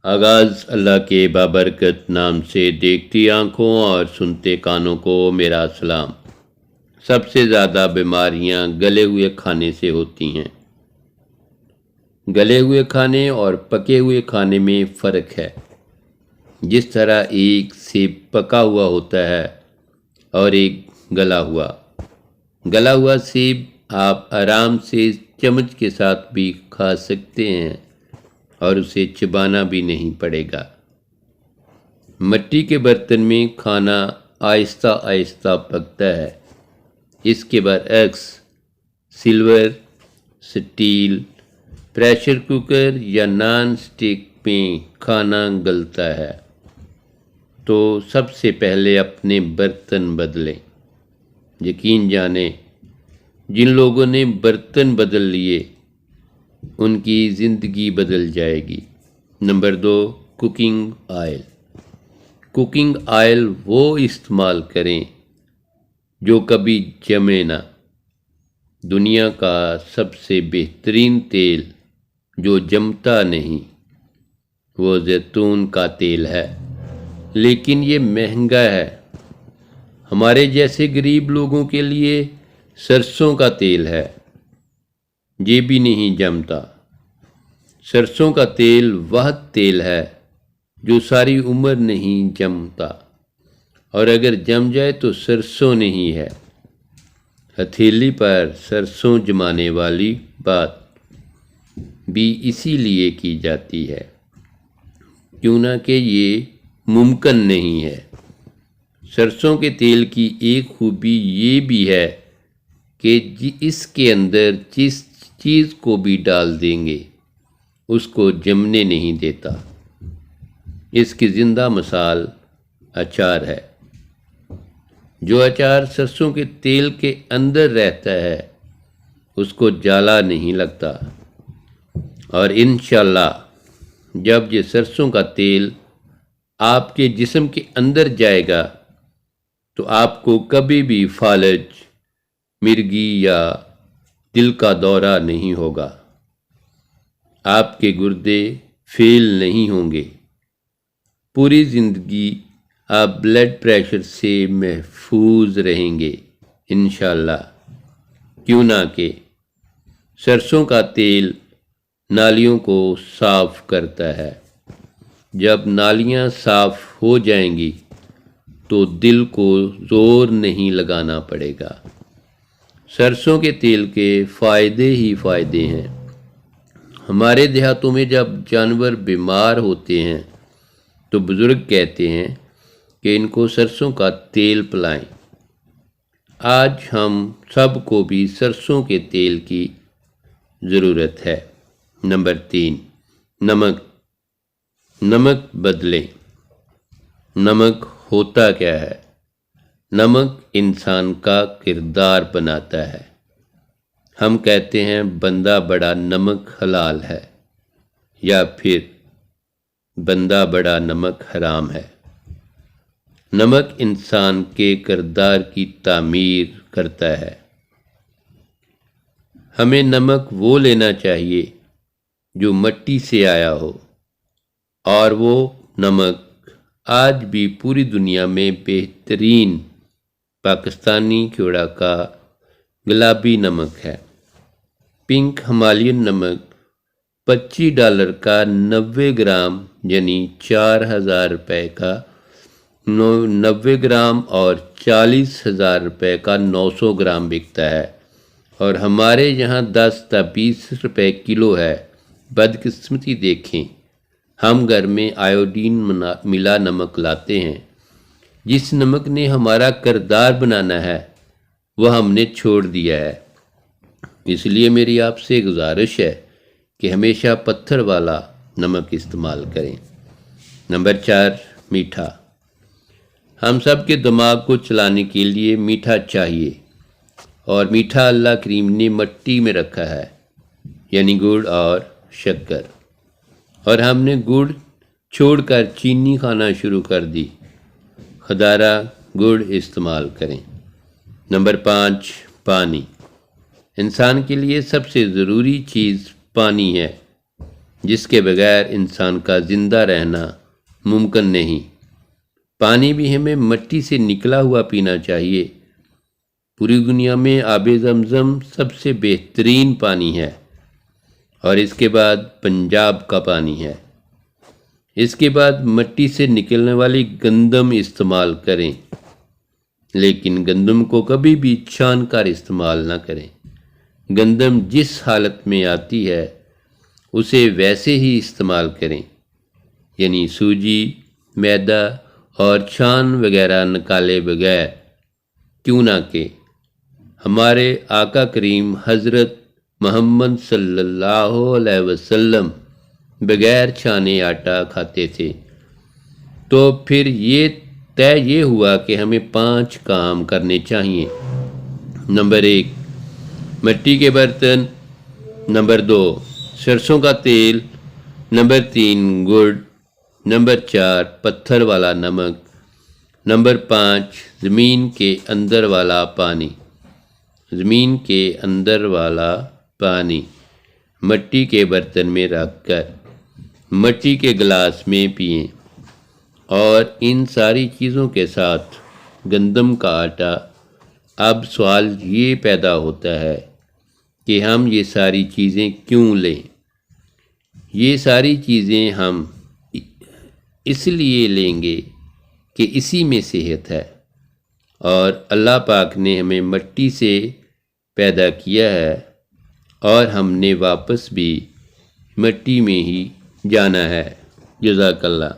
آغاز اللہ کے بابرکت نام سے۔ دیکھتی آنکھوں اور سنتے کانوں کو میرا سلام۔ سب سے زیادہ بیماریاں گلے ہوئے کھانے سے ہوتی ہیں۔ گلے ہوئے کھانے اور پکے ہوئے کھانے میں فرق ہے۔ جس طرح ایک سیب پکا ہوا ہوتا ہے اور ایک گلا ہوا سیب آپ آرام سے چمچ کے ساتھ بھی کھا سکتے ہیں اور اسے چبانا بھی نہیں پڑے گا۔ مٹی کے برتن میں کھانا آہستہ آہستہ پکتا ہے۔ اس کے برعکس سلور، سٹیل، پریشر کوکر یا نان سٹک میں کھانا گلتا ہے۔ تو سب سے پہلے اپنے برتن بدلیں۔ یقین جانیں، جن لوگوں نے برتن بدل لیے ان کی زندگی بدل جائے گی۔ Number 2، cooking oil. Cooking oil وہ استعمال کریں جو کبھی جمے نہ۔ دنیا کا سب سے بہترین تیل جو جمتا نہیں وہ زیتون کا تیل ہے، لیکن یہ مہنگا ہے۔ ہمارے جیسے غریب لوگوں کے لیے سرسوں کا تیل ہے، یہ بھی نہیں جمتا۔ سرسوں کا تیل وہ تیل ہے جو ساری عمر نہیں جمتا، اور اگر جم جائے تو سرسوں نہیں ہے۔ ہتھیلی پر سرسوں جمانے والی بات بھی اسی لیے کی جاتی ہے کیونکہ یہ ممکن نہیں ہے۔ سرسوں کے تیل کی ایک خوبی یہ بھی ہے کہ اس کے اندر جس چیز کو بھی ڈال دیں گے اس کو جمنے نہیں دیتا۔ اس کی زندہ مثال اچار ہے۔ جو اچار سرسوں کے تیل کے اندر رہتا ہے اس کو جالا نہیں لگتا، اور انشاءاللہ جب یہ سرسوں کا تیل آپ کے جسم کے اندر جائے گا تو آپ کو کبھی بھی فالج، مرگی یا دل کا دورہ نہیں ہوگا۔ آپ کے گردے فیل نہیں ہوں گے۔ پوری زندگی آپ بلڈ پریشر سے محفوظ رہیں گے انشاءاللہ، کیوں نہ کہ سرسوں کا تیل نالیوں کو صاف کرتا ہے۔ جب نالیاں صاف ہو جائیں گی تو دل کو زور نہیں لگانا پڑے گا۔ سرسوں کے تیل کے فائدے ہی فائدے ہیں۔ ہمارے دیہاتوں میں جب جانور بیمار ہوتے ہیں تو بزرگ کہتے ہیں کہ ان کو سرسوں کا تیل پلائیں۔ آج ہم سب کو بھی سرسوں کے تیل کی ضرورت ہے۔ نمبر 3، نمک بدلیں۔ نمک ہوتا کیا ہے؟ نمک انسان کا کردار بناتا ہے۔ ہم کہتے ہیں بندہ بڑا نمک حلال ہے، یا پھر بندہ بڑا نمک حرام ہے۔ نمک انسان کے کردار کی تعمیر کرتا ہے۔ ہمیں نمک وہ لینا چاہیے جو مٹی سے آیا ہو، اور وہ نمک آج بھی پوری دنیا میں بہترین پاکستانی کیوڑا کا گلابی نمک ہے۔ پنک ہمالین نمک $25 کا 90 گرام یعنی 4000 روپے کا 90 گرام اور 40,000 روپے کا 900 گرام بکتا ہے، اور ہمارے یہاں 10 تا 20 روپے کلو ہے۔ بدقسمتی دیکھیں، ہم گھر میں آیوڈین ملا نمک لاتے ہیں۔ جس نمک نے ہمارا کردار بنانا ہے وہ ہم نے چھوڑ دیا ہے۔ اس لیے میری آپ سے گزارش ہے کہ ہمیشہ پتھر والا نمک استعمال کریں۔ نمبر 4، میٹھا۔ ہم سب کے دماغ کو چلانے کے لیے میٹھا چاہیے، اور میٹھا اللہ کریم نے مٹی میں رکھا ہے، یعنی گڑ اور شکر، اور ہم نے گڑ چھوڑ کر چینی کھانا شروع کر دی۔ خدارہ گڑ استعمال کریں۔ نمبر 5، پانی۔ انسان کے لیے سب سے ضروری چیز پانی ہے۔ جس کے بغیر انسان کا زندہ رہنا ممکن نہیں۔ پانی بھی ہمیں مٹی سے نکلا ہوا پینا چاہیے۔ پوری دنیا میں آب زمزم سب سے بہترین پانی ہے، اور اس کے بعد پنجاب کا پانی ہے۔ اس کے بعد مٹی سے نکلنے والی گندم استعمال کریں، لیکن گندم کو کبھی بھی چھان کر استعمال نہ کریں۔ گندم جس حالت میں آتی ہے اسے ویسے ہی استعمال کریں، یعنی سوجی، میدا اور چھان وغیرہ نکالے بغیر، کیوں نہ کہ ہمارے آقا کریم حضرت محمد صلی اللہ علیہ وسلم بغیر چھانے آٹا کھاتے تھے۔ تو پھر یہ ہوا کہ ہمیں 5 کام کرنے چاہیے۔ نمبر 1، مٹی کے برتن۔ نمبر 2، سرسوں کا تیل۔ نمبر 3، گڑ۔ نمبر 4، پتھر والا نمک۔ نمبر 5، زمین کے اندر والا پانی۔ زمین کے اندر والا پانی مٹی کے برتن میں رکھ کر مٹی کے گلاس میں پئیں، اور ان ساری چیزوں کے ساتھ گندم کا آٹا۔ اب سوال یہ پیدا ہوتا ہے کہ ہم یہ ساری چیزیں کیوں لیں؟ یہ ساری چیزیں ہم اس لیے لیں گے کہ اسی میں صحت ہے، اور اللہ پاک نے ہمیں مٹی سے پیدا کیا ہے، اور ہم نے واپس بھی مٹی میں ہی جانا ہے۔ جزاک اللہ۔